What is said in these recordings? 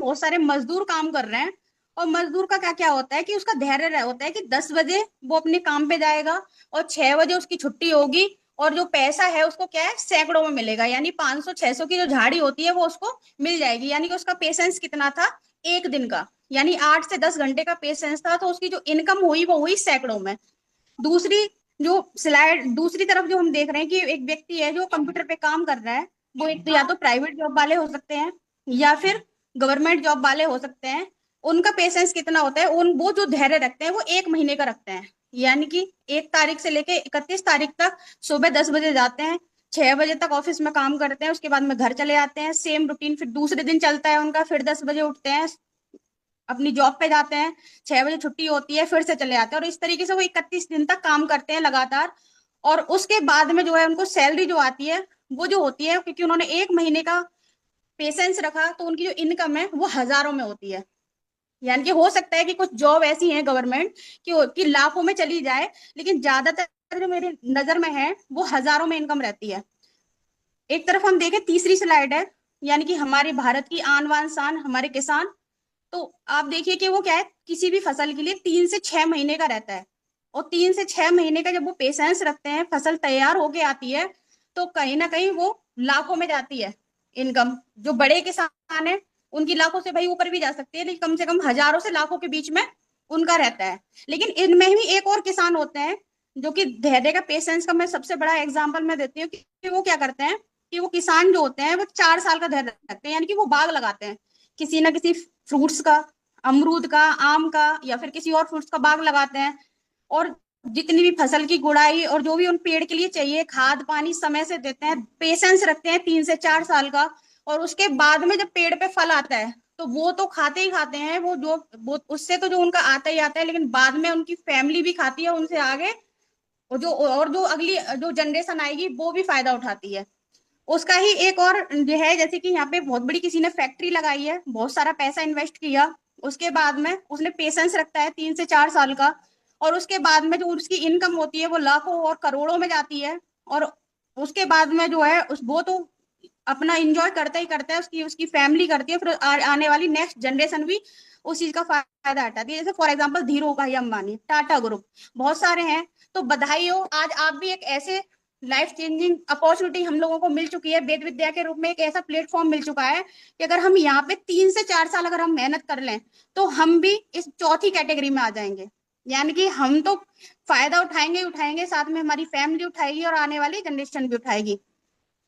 बहुत सारे मजदूर काम कर रहे हैं। और मजदूर का क्या क्या होता है कि उसका धैर्य होता है कि 10 बजे वो अपने काम पे जाएगा और 6 बजे उसकी छुट्टी होगी। और जो पैसा है उसको क्या है, सैकड़ों में मिलेगा, यानी 500 600 की जो झाड़ी होती है वो उसको मिल जाएगी। यानी कि उसका पेशेंस कितना था, एक दिन का, यानी 8 से 10 घंटे का पेशेंस था, तो उसकी जो इनकम हुई वो हुई सैकड़ों में। दूसरी जो स्लाइड, दूसरी तरफ जो हम देख रहे हैं कि एक व्यक्ति है जो कंप्यूटर पे काम कर रहा है, वो एक तो या तो प्राइवेट जॉब वाले हो सकते हैं या फिर गवर्नमेंट जॉब वाले हो सकते हैं। उनका पेशेंस कितना होता है, उन वो जो धैर्य रखते हैं वो 1 महीने का रखते हैं। यानी कि 1 तारीख से लेके 31 तारीख तक सुबह 10 बजे जाते हैं, 6 बजे तक ऑफिस में काम करते हैं, उसके बाद में घर चले आते हैं, सेम रूटीन फिर दूसरे दिन चलता है उनका, फिर 10 बजे उठते हैं, अपनी जॉब पे जाते हैं, 6 बजे छुट्टी होती है, फिर से चले आते हैं, और इस तरीके से वो 31 दिन तक काम करते हैं लगातार। और उसके बाद में जो है उनको सैलरी जो आती है वो जो होती है, क्योंकि उन्होंने 1 महीने का पेशेंस रखा, तो उनकी जो इनकम है वो हजारों में होती है। यानी कि हो सकता है कि कुछ जॉब ऐसी हैं गवर्नमेंट कि लाखों में चली जाए, लेकिन ज्यादातर जो मेरी नजर में है वो हजारों में इनकम रहती है। एक तरफ हम देखें, तीसरी स्लाइड है, यानी कि हमारे भारत की आन बान शान हमारे किसान। तो आप देखिए कि वो क्या है, किसी भी फसल के लिए 3 से 6 महीने का रहता है। और 3 से 6 महीने का जब वो पेशेंस रखते हैं, फसल तैयार होके आती है, तो कहीं ना कहीं वो लाखों में जाती है इनकम। जो बड़े किसान है उनकी लाखों से भाई ऊपर भी जा सकती है, लेकिन कम से कम हजारों से लाखों के बीच में उनका रहता है। लेकिन इनमें ही एक और किसान होते हैं जो कि धैर्य का, पेशेंस का मैं सबसे बड़ा एग्जाम्पल मैं देती हूँ कि वो क्या करते हैं कि वो किसान जो होते हैं वो 4 साल का धैर्य रखते हैं, यानी कि वो बाग लगाते हैं किसी ना किसी फ्रूट्स का, अमरूद का, आम का, या फिर किसी और फ्रूट्स का बाग लगाते हैं। और जितनी भी फसल की गुड़ाई और जो भी उन पेड़ के लिए चाहिए, खाद पानी समय से देते हैं, पेशेंस रखते हैं 3 से 4 साल का। और उसके बाद में जब पेड़ पे फल आता है तो वो तो खाते ही खाते हैं, वो उससे तो जो उनका आता ही आता है, लेकिन बाद में उनकी फैमिली भी खाती है उनसे आगे। और जो अगली जो जनरेशन आएगी वो भी फायदा उठाती है। उसका ही एक और जो है, जैसे कि यहाँ पे बहुत बड़ी किसी ने फैक्ट्री लगाई है, बहुत सारा पैसा इन्वेस्ट किया, उसके बाद में उसने पेशेंस रखता है 3 से 4 साल का, और उसके बाद में जो उसकी इनकम होती है वो लाखों और करोड़ों में जाती है। और उसके बाद में जो है उस वो तो अपना इंजॉय करता ही करता है, उसकी उसकी फैमिली करती है, फिर आने वाली नेक्स्ट जनरेशन भी उस चीज का फायदा उठाती है। जैसे फॉर एग्जाम्पल धीरू भाई अंबानी, टाटा ग्रुप, बहुत सारे हैं। तो बधाई हो, आज आप भी एक ऐसे लाइफ चेंजिंग अपॉर्चुनिटी हम लोगों को मिल चुकी है, वेद विद्या के रूप में एक ऐसा प्लेटफॉर्म मिल चुका है कि अगर हम यहाँ पे 3 से 4 साल अगर हम मेहनत कर लें तो हम भी इस चौथी कैटेगरी में आ जाएंगे। यानी कि हम तो फायदा उठाएंगे ही उठाएंगे, साथ में हमारी फैमिली उठाएगी और आने वाली जनरेशन भी उठाएगी।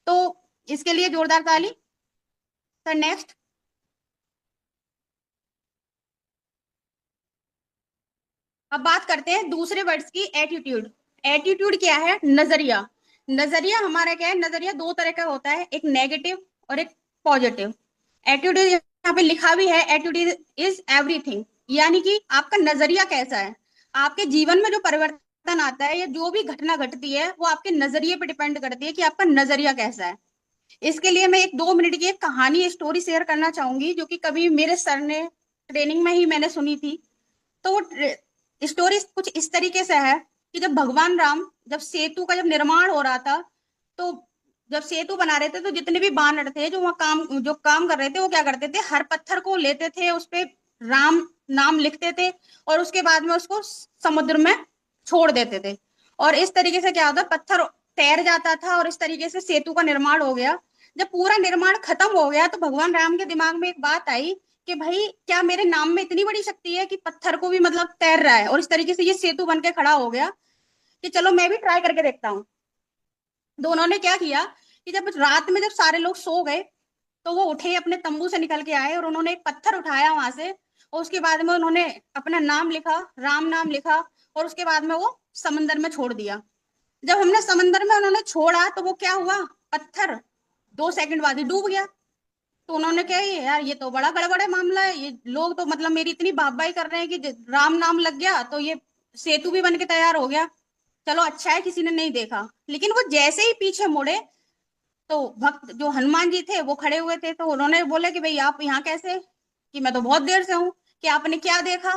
तो इसके लिए जोरदार ताली। Sir next. अब बात करते हैं दूसरे वर्ड्स की, एटीट्यूड। एटीट्यूड क्या है, नजरिया। नजरिया हमारा क्या है, नजरिया दो तरह का होता है, एक नेगेटिव और एक पॉजिटिव। एटीट्यूड यहाँ पे लिखा भी है, एटीट्यूड इज एवरीथिंग। यानी कि आपका नजरिया कैसा है, आपके जीवन में जो परिवर्तन आता है या जो भी घटना घटती है वो आपके नजरिए पे डिपेंड करती है कि आपका नजरिया कैसा है। इसके लिए मैं एक 2 मिनट की एक कहानी स्टोरी शेयर करना चाहूंगी, जो कि कभी मेरे सर ने ट्रेनिंग में ही मैंने सुनी थी। तो वो स्टोरी कुछ इस तरीके से है कि जब भगवान राम, जब सेतु का जब निर्माण हो रहा था, तो जब सेतु बना रहे थे तो जितने भी बानर थे जो वहाँ जो काम कर रहे थे वो क्या करते थे, हर पत्थर को लेते थे, उस पे राम नाम लिखते थे, और उसके बाद में उसको समुद्र में छोड़ देते थे। और इस तरीके से क्या होता, पत्थर तैर जाता था, और इस तरीके से सेतु का निर्माण हो गया। जब पूरा निर्माण खत्म हो गया तो भगवान राम के दिमाग में एक बात आई कि भाई क्या मेरे नाम में इतनी बड़ी शक्ति है कि पत्थर को भी मतलब तैर रहा है, और इस तरीके से ये सेतु बन के खड़ा हो गया, कि चलो मैं भी ट्राई करके देखता हूँ। तो उन्होंने क्या किया कि जब रात में जब सारे लोग सो गए तो वो उठे, अपने तंबू से निकल के आए, और उन्होंने एक पत्थर उठाया वहां से, और उसके बाद में उन्होंने अपना नाम लिखा, राम नाम लिखा, और उसके बाद में वो समंदर में छोड़ दिया। जब हमने समंदर में उन्होंने छोड़ा तो वो क्या हुआ, पत्थर 2 सेकंड बाद ही डूब गया। तो उन्होंने क्या, ये यार ये तो बड़ा गड़बड़ है मामला है, ये लोग तो मतलब मेरी इतनी वाहवाही कर रहे हैं कि राम नाम लग गया तो ये सेतु भी बन के तैयार हो गया। चलो अच्छा है किसी ने नहीं देखा। लेकिन वो जैसे ही पीछे मुड़े तो भक्त जो हनुमान जी थे वो खड़े हुए थे, तो उन्होंने बोले कि भाई आप यहाँ कैसे, कि मैं तो बहुत देर से हूँ। कि आपने क्या देखा,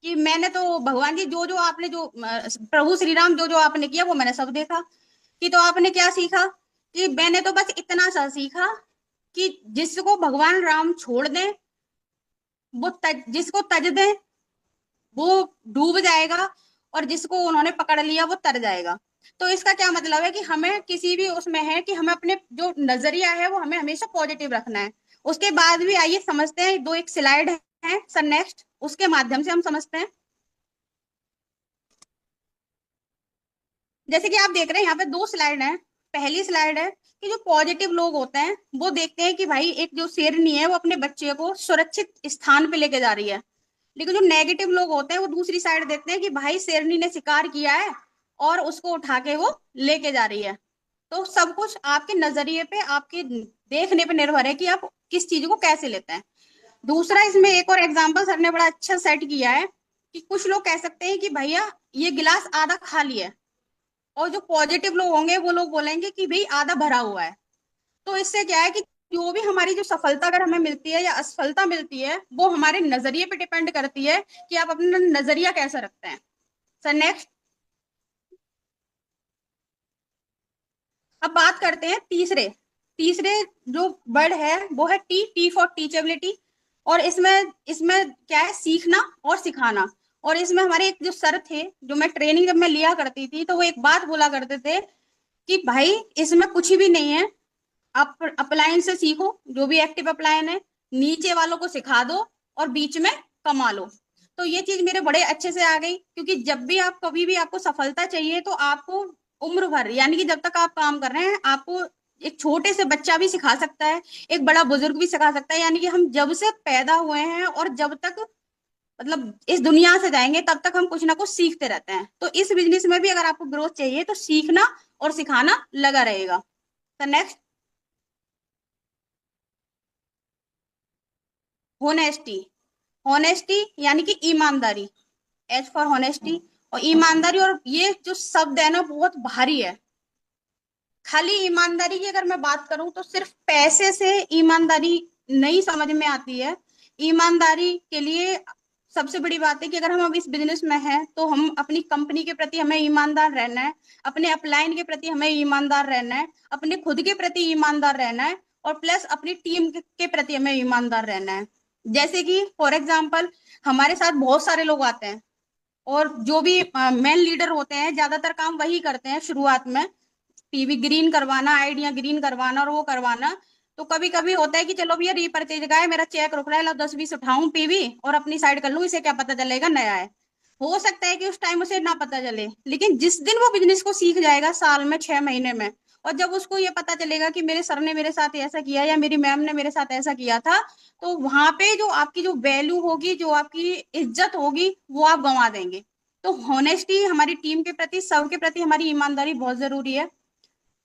कि मैंने तो भगवान जी जो जो आपने जो प्रभु श्री राम जो जो आपने किया वो मैंने सब देखा। कि तो आपने क्या सीखा, कि मैंने तो बस इतना सा सीखा कि जिसको भगवान राम छोड़ दें जिसको तज दे वो डूब जाएगा, और जिसको उन्होंने पकड़ लिया वो तर जाएगा। तो इसका क्या मतलब है कि हमें किसी भी उसमें है कि हमें अपने जो नजरिया है वो हमें हमेशा पॉजिटिव रखना है। उसके बाद भी आइए समझते हैं, दो एक स्लाइड है सर नेक्स्ट, उसके माध्यम से हम समझते हैं। जैसे कि आप देख रहे हैं यहाँ पे दो स्लाइड हैं। पहली स्लाइड है कि जो पॉजिटिव लोग होते हैं वो देखते हैं कि भाई एक जो शेरनी है वो अपने बच्चे को सुरक्षित स्थान पे लेके जा रही है। लेकिन जो नेगेटिव लोग होते हैं वो दूसरी साइड देखते हैं कि भाई शेरनी ने शिकार किया है और उसको उठा के वो लेके जा रही है। तो सब कुछ आपके नजरिए पे, आपके देखने पे निर्भर है कि आप किस चीज को कैसे लेते हैं। दूसरा, इसमें एक और एग्जांपल सर ने बड़ा अच्छा सेट किया है कि कुछ लोग कह सकते हैं कि भैया ये गिलास आधा खाली है, और जो पॉजिटिव लोग होंगे वो लोग बोलेंगे कि भाई आधा भरा हुआ है। तो इससे क्या है कि जो भी हमारी जो सफलता अगर हमें मिलती है या असफलता मिलती है वो हमारे नजरिए पे डिपेंड करती है कि आप अपना नजरिया कैसा रखते हैं। Sir next. अब बात करते हैं तीसरे। तीसरे जो वर्ड है वो है टी, टी फॉर टीचेबिलिटी। और इसमें इसमें क्या है, सीखना और सिखाना। और इसमें हमारे एक जो सर थे, जो मैं ट्रेनिंग जब मैं लिया करती थी तो वो एक बात बोला करते थे कि भाई इसमें कुछ भी नहीं है, आप अपलाइन से सीखो, जो भी एक्टिव अप्लायन है, नीचे वालों को सिखा दो और बीच में कमा लो। तो ये चीज मेरे बड़े अच्छे से आ गई, क्योंकि जब भी आप कभी भी आपको सफलता चाहिए तो आपको उम्र भर, यानी कि जब तक आप काम कर रहे हैं आपको, एक छोटे से बच्चा भी सिखा सकता है, एक बड़ा बुजुर्ग भी सिखा सकता है। यानी कि हम जब से पैदा हुए हैं और जब तक मतलब इस दुनिया से जाएंगे तब तक हम कुछ ना कुछ सीखते रहते हैं। तो इस बिजनेस में भी अगर आपको ग्रोथ चाहिए तो सीखना और सिखाना लगा रहेगा। तो नेक्स्ट, होनेस्टी। होनेस्टी यानी कि ईमानदारी, एज फॉर होनेस्टी। और ईमानदारी, और ये जो शब्द है ना बहुत भारी है। खाली ईमानदारी की अगर मैं बात करूं तो सिर्फ पैसे से ईमानदारी नहीं समझ में आती है। ईमानदारी के लिए सबसे बड़ी बात है कि अगर हम अब इस बिजनेस में हैं तो हम अपनी कंपनी के प्रति हमें ईमानदार रहना है, अपने अपलाइन के प्रति हमें ईमानदार रहना है, अपने खुद के प्रति ईमानदार रहना है, और प्लस अपनी टीम के प्रति हमें ईमानदार रहना है। जैसे कि फॉर एग्जाम्पल हमारे साथ बहुत सारे लोग आते हैं, और जो भी मेन लीडर होते हैं ज्यादातर काम वही करते हैं शुरुआत में, पीवी ग्रीन करवाना, आइडिया ग्रीन करवाना और वो करवाना। तो कभी कभी होता है कि चलो भैया रीपरचेज का है, मेरा चेक रुक रहा है, लो 10-20 उठाऊं पीवी और अपनी साइड कर लूं, इसे क्या पता चलेगा नया है। हो सकता है कि उस टाइम उसे ना पता चले, लेकिन जिस दिन वो बिजनेस को सीख जाएगा साल में 6 महीने में, और जब उसको ये पता चलेगा कि मेरे सर ने मेरे साथ ऐसा किया या मेरी मैम ने मेरे साथ ऐसा किया था, तो वहां पे जो आपकी जो वैल्यू होगी, जो आपकी इज्जत होगी, वो आप गंवा देंगे। तो होनेस्टी, हमारी टीम के प्रति, सबके प्रति हमारी ईमानदारी बहुत जरूरी है।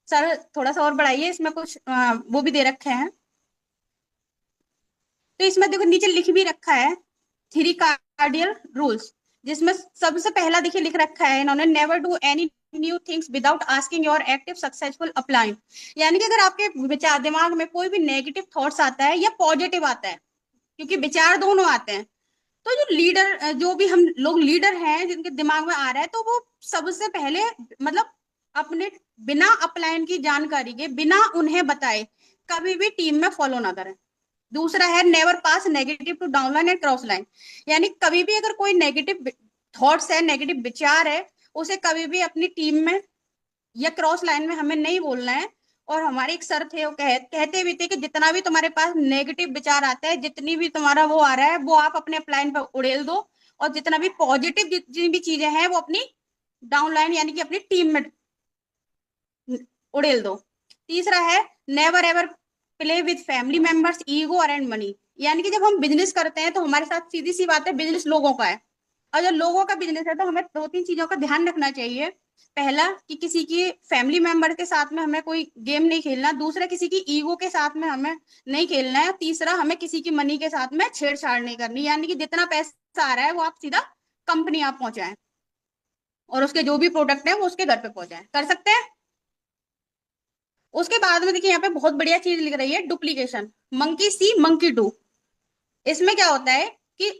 सर थोड़ा सा और बढ़ाइए, इसमें कुछ वो भी दे रखे हैं। तो इसमें देखो नीचे लिख भी रखा है 3 कार्डियल रूल्स, जिसमें सबसे पहला देखिए लिख रखा है इन्होंने, never do any new things without asking your active successful upline. यानी कि अगर आपके विचार दिमाग में कोई भी नेगेटिव थॉट्स आता है या पॉजिटिव आता है, क्योंकि विचार दोनों आते हैं, तो जो लीडर, जो भी हम लोग लीडर हैं जिनके दिमाग में आ रहा है, तो वो सबसे पहले मतलब अपने बिना अपलाइन की जानकारी के, बिना उन्हें बताए कभी भी टीम में फॉलो ना करें। दूसरा है never pass negative to downline and cross line. यानी कभी भी अगर कोई नेगेटिव थॉट्स है, नेगेटिव विचार है, उसे कभी भी अपनी टीम में या क्रॉस लाइन में हमें नहीं बोलना है। और हमारे एक सर थे, वो कहते भी थे कि जितना भी तुम्हारे पास नेगेटिव विचार आता है, जितनी भी तुम्हारा वो आ रहा है, वो आप अपने अपलाइन पर उड़ेल दो, और जितना भी पॉजिटिव जितनी भी चीजें हैं वो अपनी डाउनलाइन यानी कि अपनी टीम में उड़ेल दो। तीसरा है never ever play with family members ego and money. यानी कि जब हम बिजनेस करते हैं तो हमारे साथ सीधी सी बात है, बिजनेस लोगों का है, और जब लोगों का बिजनेस है तो हमें 2-3 चीजों का ध्यान रखना चाहिए। पहला कि किसी की फैमिली मेंबर के साथ में हमें कोई गेम नहीं खेलना, दूसरा किसी की ईगो के साथ में हमें नहीं खेलना है, तीसरा हमें किसी की मनी के साथ में छेड़छाड़ नहीं करनी। यानी कि जितना पैसा आ रहा है वो आप सीधा कंपनी आप पहुंचाएं, और उसके जो भी प्रोडक्ट है वो उसके घर पे पहुंचाएं, कर सकते हैं। उसके बाद में देखिए यहाँ पे बहुत बढ़िया चीज लिख रही है, duplication, monkey C monkey do. इसमें क्या होता है कि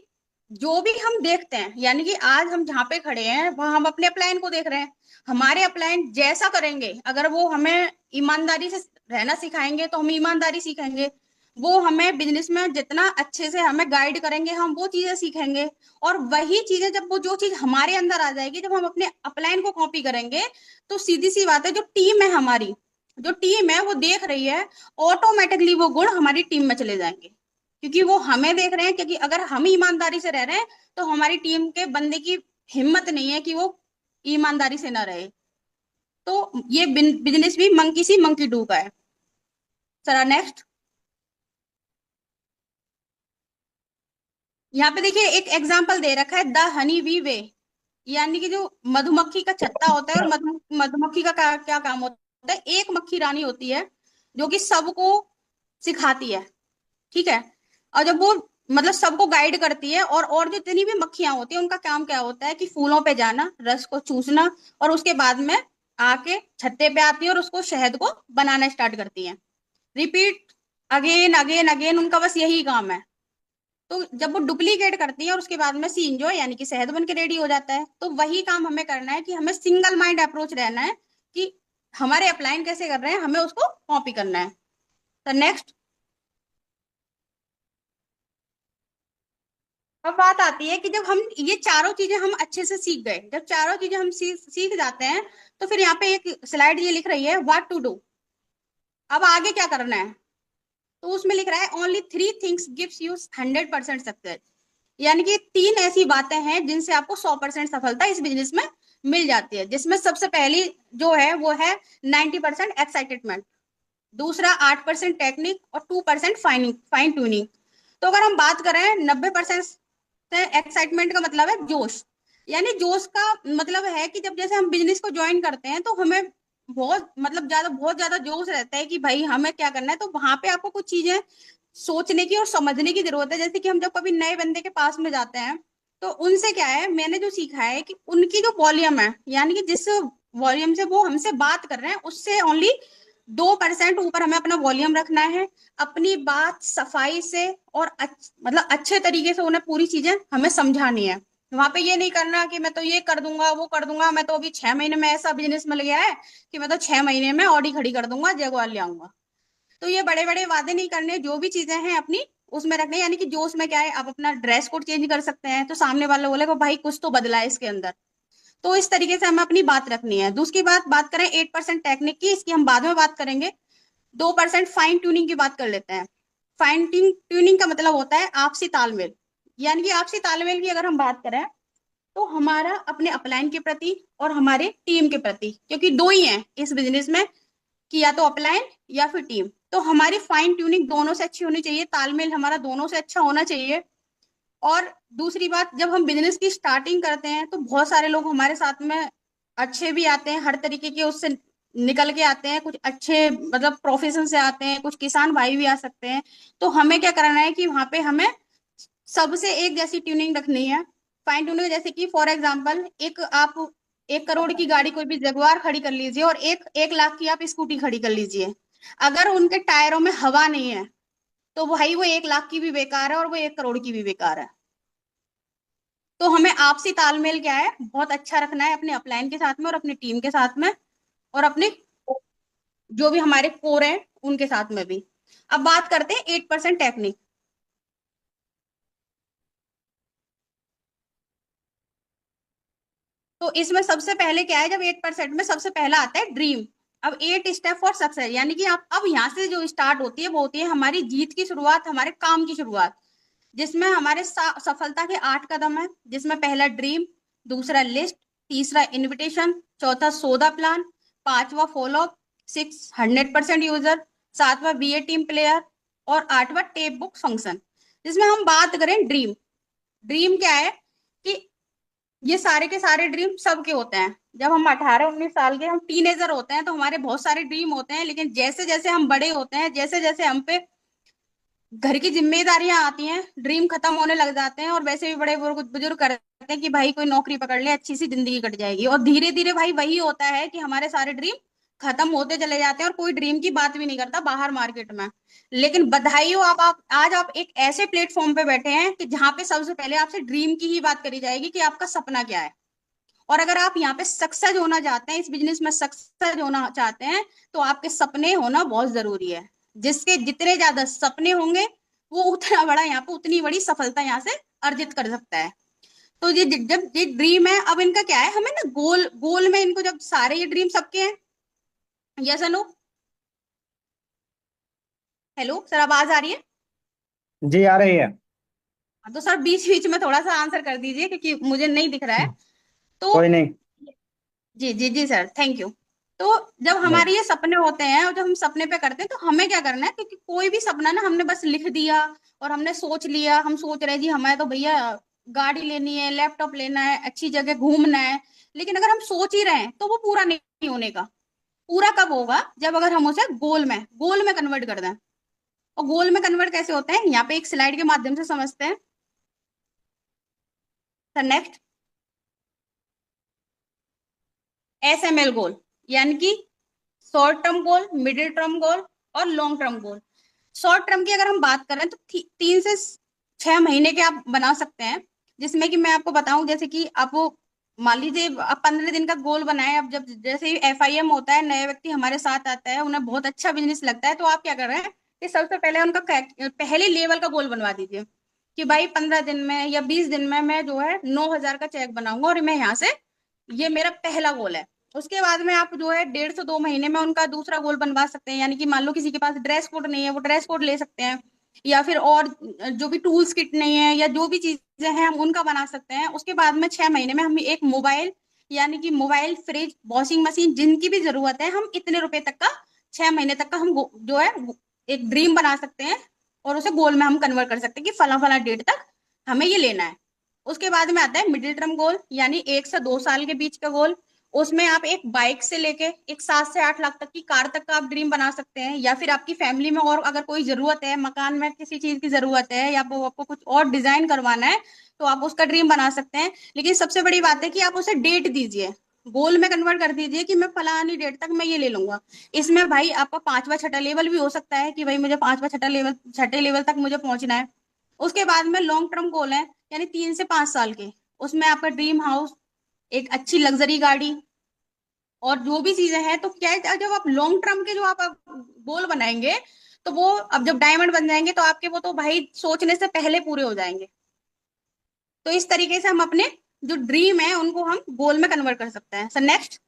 जो भी हम देखते हैं, यानी कि आज हम जहाँ पे खड़े हैं वहां हम अपने अपलाइन को देख रहे हैं, हमारे अपलाइन जैसा करेंगे, अगर वो हमें ईमानदारी से रहना सिखाएंगे तो हम ईमानदारी सीखेंगे। वो हमें बिजनेस में जितना अच्छे से हमें गाइड करेंगे, हम वो चीजें सीखेंगे। और वही चीजें जब वो जो चीज हमारे अंदर आ जाएगी, जब हम अपने अपलाइन को कॉपी करेंगे, तो सीधी सी बात है, जो टीम है हमारी, जो टीम है वो देख रही है, ऑटोमेटिकली वो गुण हमारी टीम में चले जाएंगे, क्योंकि वो हमें देख रहे हैं। क्योंकि अगर हम ईमानदारी से रह रहे हैं, तो हमारी टीम के बंदे की हिम्मत नहीं है कि वो ईमानदारी से ना रहे। तो ये बिजनेस भी मंकी सी मंकी डू का है। Sir next. यहाँ पे देखिए एक एग्जाम्पल दे रखा है, द हनी वी वे। यानी कि जो मधुमक्खी का छत्ता होता है, और मधुमक्खी का क्या काम होता है, एक मक्खी रानी होती है जो कि सबको सिखाती है, ठीक है। और जब वो मतलब सबको गाइड करती है, और जो जितनी भी मक्खियां होती है उनका काम क्या होता है कि फूलों पे जाना, रस को चूसना, और उसके बाद में आके छत्ते पे आती है और उसको शहद को बनाना स्टार्ट करती है। रिपीट अगेन अगेन अगेन, उनका बस यही काम है। तो जब वो डुप्लीकेट करती है और उसके बाद में सीन जो है यानी कि शहद बन के रेडी हो जाता है, तो वही काम हमें करना है कि हमें सिंगल माइंड अप्रोच रहना है कि हमारे अपलाइन कैसे कर रहे हैं, हमें उसको कॉपी करना है। तो नेक्स्ट। अब बात आती है कि जब हम ये चारों चीजें हम अच्छे से सीख गए, जब चारों चीजें हम सीख जाते हैं, तो फिर यहाँ पे एक स्लाइड ये लिख रही है व्हाट टू डू। अब आगे क्या करना है, तो उसमें लिख रहा है only three things gives you 100% success. यानी कि तीन ऐसी बातें हैं जिनसे आपको 100% सफलता इस बिजनेस में मिल जाती है, जिसमें सबसे पहली जो है वो है 90% एक्साइटमेंट, दूसरा 8% टेक्निक, और 2% फाइन फाइन ट्यूनिंग। तो अगर हम बात करें 90% एक्साइटमेंट का मतलब है जोश। यानी जोश का मतलब है कि जब जैसे हम बिजनेस को ज्वाइन करते हैं, तो हमें बहुत ज्यादा जोश रहता है कि भाई हमें क्या करना है। तो वहां पे आपको कुछ चीजें सोचने की और समझने की जरूरत है। जैसे कि हम जब कभी नए बंदे के पास में जाते हैं, तो उनसे क्या है, मैंने जो सीखा है कि उनकी जो वॉल्यूम है, यानी कि जिस वॉल्यूम से वो हमसे बात कर रहे हैं, उससे ओनली 2% ऊपर हमें अपना वॉल्यूम रखना है। अपनी बात सफाई से और मतलब अच्छे तरीके से उन्हें पूरी चीजें हमें समझानी है। वहां पे ये नहीं करना कि मैं तो ये कर दूंगा वो कर दूंगा, मैं तो अभी 6 महीने में ऐसा बिजनेस मिल गया है कि मैं तो 6 महीने में ऑडी खड़ी कर दूंगा, जगवाल ले आऊंगा। तो ये बड़े बड़े वादे नहीं करने, जो भी चीजें हैं अपनी उसमें रखने। यानी कि जो उसमें क्या है, आप अपना ड्रेस कोड चेंज कर सकते हैं, तो सामने वाले बोले को भाई कुछ तो बदला है इसके अंदर। तो इस तरीके से हमें अपनी बात रखनी है। दूसरी बात करें 8% टेक्निक की, इसकी हम बाद में बात करेंगे। 2% फाइन ट्यूनिंग की बात कर लेते हैं। फाइन ट्यूनिंग का मतलब होता है आपसी तालमेल। यानी कि आपसी तालमेल की अगर हम बात करें, तो हमारा अपने अपलाइन के प्रति और हमारे टीम के प्रति, क्योंकि दो ही हैं इस बिजनेस में, कि या तो अपलाइन या फिर टीम, तो हमारी फाइन ट्यूनिंग दोनों से अच्छी होनी चाहिए, तालमेल हमारा दोनों से अच्छा होना चाहिए। और दूसरी बात, जब हम बिजनेस की स्टार्टिंग करते हैं, तो बहुत सारे लोग हमारे साथ में अच्छे भी आते हैं, हर तरीके के उससे निकल के आते हैं, कुछ अच्छे मतलब प्रोफेशन से आते हैं, कुछ किसान भाई भी आ सकते हैं। तो हमें क्या करना है कि वहां पे हमें सबसे एक जैसी ट्यूनिंग रखनी है। फाइन ट्यूनिंग जैसे कि फॉर एग्जांपल, एक आप 1 करोड़ की गाड़ी कोई भी जगुआर खड़ी कर लीजिए, और 1 लाख की आप स्कूटी खड़ी कर लीजिए। अगर उनके टायरों में हवा नहीं है, तो भाई वो 1 लाख की भी बेकार है और वो 1 करोड़ की भी बेकार है। तो हमें आपसी तालमेल क्या है, बहुत अच्छा रखना है अपने अपलाइन के साथ में और अपनी टीम के साथ में, और अपने जो भी हमारे कोर हैं उनके साथ में भी। अब बात करते हैं 8% टेक्निक। तो इसमें सबसे पहले क्या है, जब 8% में सबसे पहला आता है ड्रीम। अब 8 स्टेप फॉर सक्सेस, यानी कि आप अब यहाँ से जो स्टार्ट होती है वो होती है हमारी जीत की शुरुआत, हमारे काम की शुरुआत। जिसमें हमारे सफलता के 8 कदम है, जिसमें पहला ड्रीम, दूसरा लिस्ट, तीसरा इनविटेशन, चौथा सौदा प्लान, पांचवा फॉलो, 600% यूजर, सातवां बी ए टीम प्लेयर, और आठवां टेप बुक फंक्शन। जिसमें हम बात करें ड्रीम, ड्रीम क्या है कि ये सारे के सारे ड्रीम सबके होते हैं। जब हम 18-19 साल के हम टीनेजर होते हैं, तो हमारे बहुत सारे ड्रीम होते हैं, लेकिन जैसे जैसे हम बड़े होते हैं, जैसे जैसे हम पे घर की जिम्मेदारियां आती हैं, ड्रीम खत्म होने लग जाते हैं। और वैसे भी बड़े बुजुर्ग बुजुर्ग करते हैं कि भाई कोई नौकरी पकड़ ले, अच्छी सी जिंदगी कट जाएगी, और धीरे धीरे भाई वही होता है कि हमारे सारे ड्रीम खत्म होते चले जाते हैं, और कोई ड्रीम की बात भी नहीं करता बाहर मार्केट में। लेकिन बधाई हो, आप आज आप एक ऐसे प्लेटफॉर्म पे बैठे हैं कि जहां पे सबसे पहले आपसे ड्रीम की ही बात करी जाएगी कि आपका सपना क्या है। और अगर आप यहाँ पे सक्सेस होना चाहते हैं, इस बिजनेस में सक्सेस होना चाहते हैं, तो आपके सपने होना बहुत जरूरी है। जिसके जितने ज्यादा सपने होंगे वो उतना बड़ा यहाँ पे उतनी बड़ी सफलता यहाँ से अर्जित कर सकता है। तो ये जब ये ड्रीम है, अब इनका क्या है, हमें ना गोल गोल में इनको, जब सारे ये ड्रीम सबके हैं, यस नो, हेलो सर आवाज आ रही है? जी आ रही है। हाँ, तो सर बीच बीच में थोड़ा सा आंसर कर दीजिए क्योंकि मुझे नहीं दिख रहा है। तो कोई नहीं। जी जी जी सर, थैंक यू। तो जब नहीं। हमारे ये सपने होते हैं और जब हम सपने पे करते हैं तो हमें क्या करना है, क्योंकि कोई भी सपना ना हमने बस लिख दिया और हमने सोच लिया, हम सोच रहे हैं जी हमें तो भैया गाड़ी लेनी है, लैपटॉप लेना है, अच्छी जगह घूमना है, लेकिन अगर हम सोच ही रहे हैं तो वो पूरा नहीं होने का। पूरा कब होगा, जब अगर हम उसे गोल में कन्वर्ट कर दें। और गोल में कन्वर्ट कैसे होते हैं, यहाँ पे एक स्लाइड के माध्यम से समझते हैं। सर नेक्स्ट, SML गोल, यानी कि short term goal, middle term goal और long term goal. Short term की अगर हम बात करें तो 3 से 6 महीने के आप बना सकते हैं, जिसमें कि मैं आपको बताऊं, जैसे कि आप वो मान लीजिए आप 15 दिन का गोल बनाए। अब जब जैसे ही FIM होता है, नए व्यक्ति हमारे साथ आता है, उन्हें बहुत अच्छा बिजनेस लगता है, तो आप क्या कर रहे हैं कि सबसे पहले उनका पहले लेवल का गोल बनवा दीजिए कि भाई 15 दिन में या 20 दिन में मैं जो है 9,000 का चेक बनाऊंगा और मैं यहाँ से, ये मेरा पहला गोल है। उसके बाद में आप जो है 1.5 से 2 महीने में उनका दूसरा गोल बनवा सकते हैं, यानी कि मान लो किसी के पास ड्रेस कोड नहीं है, वो ड्रेस कोड ले सकते हैं, या फिर और जो भी टूल्स किट नहीं है या जो भी चीजें हैं हम उनका बना सकते हैं। उसके बाद में 6 महीने में हम एक मोबाइल, यानी कि मोबाइल, फ्रिज, वॉशिंग मशीन, जिनकी भी जरूरत है, हम इतने रुपए तक का, 6 महीने तक का हम जो है एक ड्रीम बना सकते हैं और उसे गोल में हम कन्वर्ट कर सकते हैं कि फला फला डेट तक हमें ये लेना है। उसके बाद में आता है मिडिल टर्म गोल, यानी 1 से 2 साल के बीच का गोल। उसमें आप एक बाइक से लेके एक 7 से 8 लाख तक की कार तक का आप ड्रीम बना सकते हैं, या फिर आपकी फैमिली में और अगर कोई जरूरत है, मकान में किसी चीज की जरूरत है, या आपको कुछ और डिजाइन करवाना है, तो आप उसका ड्रीम बना सकते हैं। लेकिन सबसे बड़ी बात है कि आप उसे डेट दीजिए, गोल में कन्वर्ट कर दीजिए कि मैं फलानी डेट तक मैं ये ले लूंगा। इसमें भाई आपका 5वां 6ठा लेवल भी हो सकता है कि भाई मुझे 5वां 6ठा लेवल, 6ठे लेवल तक मुझे पहुंचना है। उसके बाद में लॉन्ग टर्म गोल है, यानी 3 से 5 साल के। उसमें आपका ड्रीम हाउस, एक अच्छी लग्जरी गाड़ी और जो भी चीजें हैं। तो क्या है, जब आप लॉन्ग टर्म के जो आप गोल बनाएंगे, तो वो अब जब डायमंड बन जाएंगे तो आपके वो तो भाई सोचने से पहले पूरे हो जाएंगे। तो इस तरीके से हम अपने जो ड्रीम है उनको हम गोल में कन्वर्ट कर सकते हैं। सर नेक्स्ट,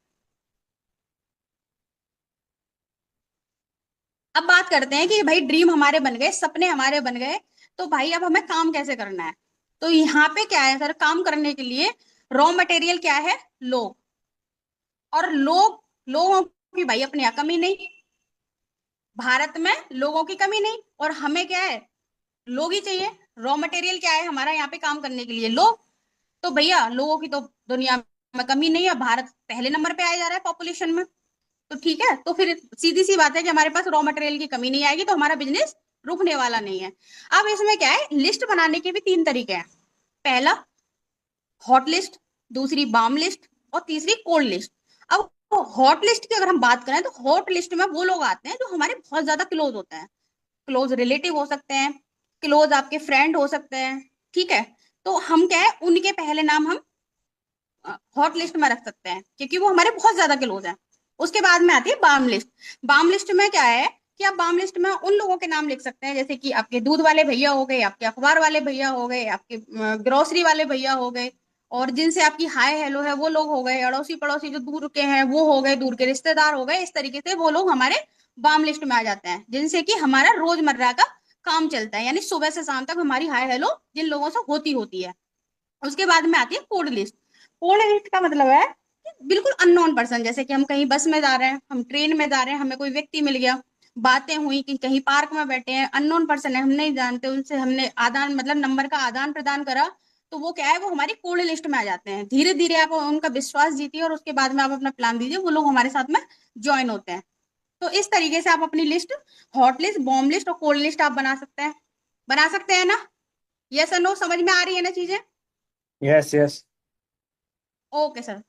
अब बात करते हैं कि भाई ड्रीम हमारे बन गए, सपने हमारे बन गए, तो भाई अब हमें काम कैसे करना है। तो यहाँ पे क्या है सर, काम करने के लिए रॉ मटेरियल क्या है, लोग। और लोगों की भाई अपने यहाँ कमी नहीं, भारत में लोगों की कमी नहीं, और हमें क्या है, लोग ही चाहिए। रॉ मटेरियल क्या है हमारा यहाँ पे काम करने के लिए, लोग। तो भैया लोगों की तो दुनिया में कमी नहीं है, भारत पहले नंबर पे आया जा रहा है पॉपुलेशन में। तो ठीक है, तो फिर सीधी सी बात है कि हमारे पास रॉ मटेरियल की कमी नहीं आएगी, तो हमारा बिजनेस रुकने वाला नहीं है। अब इसमें क्या है, लिस्ट बनाने के भी 3 तरीके हैं। पहला हॉट लिस्ट, दूसरी बाम लिस्ट और तीसरी कोल्ड लिस्ट। अब हॉट लिस्ट की अगर हम बात करें तो हॉट लिस्ट में वो लोग आते हैं जो हमारे बहुत ज्यादा क्लोज होते हैं, क्लोज रिलेटिव हो सकते हैं, क्लोज आपके फ्रेंड हो सकते हैं। ठीक है, तो हम क्या है, उनके पहले नाम हम हॉट लिस्ट में रख सकते हैं क्योंकि वो हमारे बहुत ज्यादा क्लोज हैं। उसके बाद में आती है बाम लिस्ट। बाम लिस्ट में क्या है कि आप बाम लिस्ट में उन लोगों के नाम लिख सकते हैं, जैसे कि आपके दूध वाले भैया हो गए, आपके अखबार वाले भैया हो गए, आपके ग्रोसरी वाले भैया हो गए, और जिनसे आपकी हाय हेलो है वो लोग हो गए, अड़ोसी पड़ोसी जो दूर के हैं वो हो गए, दूर के रिश्तेदार हो गए। इस तरीके से वो लोग हमारे बाम लिस्ट में आ जाते हैं, जिनसे कि हमारा रोजमर्रा का काम चलता है, यानी सुबह से शाम तक हमारी हाय हेलो जिन लोगों से होती होती है। उसके बाद में आती है कोड लिस्ट। कोड लिस्ट का मतलब है कि बिल्कुल अननोन पर्सन, जैसे कि हम कहीं बस में जा रहे हैं, हम ट्रेन में जा रहे हैं, हमें कोई व्यक्ति मिल गया, बातें हुई कि कहीं पार्क में बैठे हैं, अननोन पर्सन है, हम नहीं जानते, उनसे हमने आदान मतलब नंबर का आदान प्रदान करा, तो वो क्या है, वो हमारी कोड लिस्ट में आ जाते हैं। धीरे धीरे आप उनका विश्वास जीतिए और उसके बाद में आप अपना प्लान दीजिए, वो लोग हमारे साथ में ज्वाइन होते हैं। तो इस तरीके से आप अपनी list, hot list, bomb list और कोल्ड लिस्ट आप बना सकते हैं ना? यस और नो, समझ में आ रही है ना चीजें? Yes yes. Okay sir.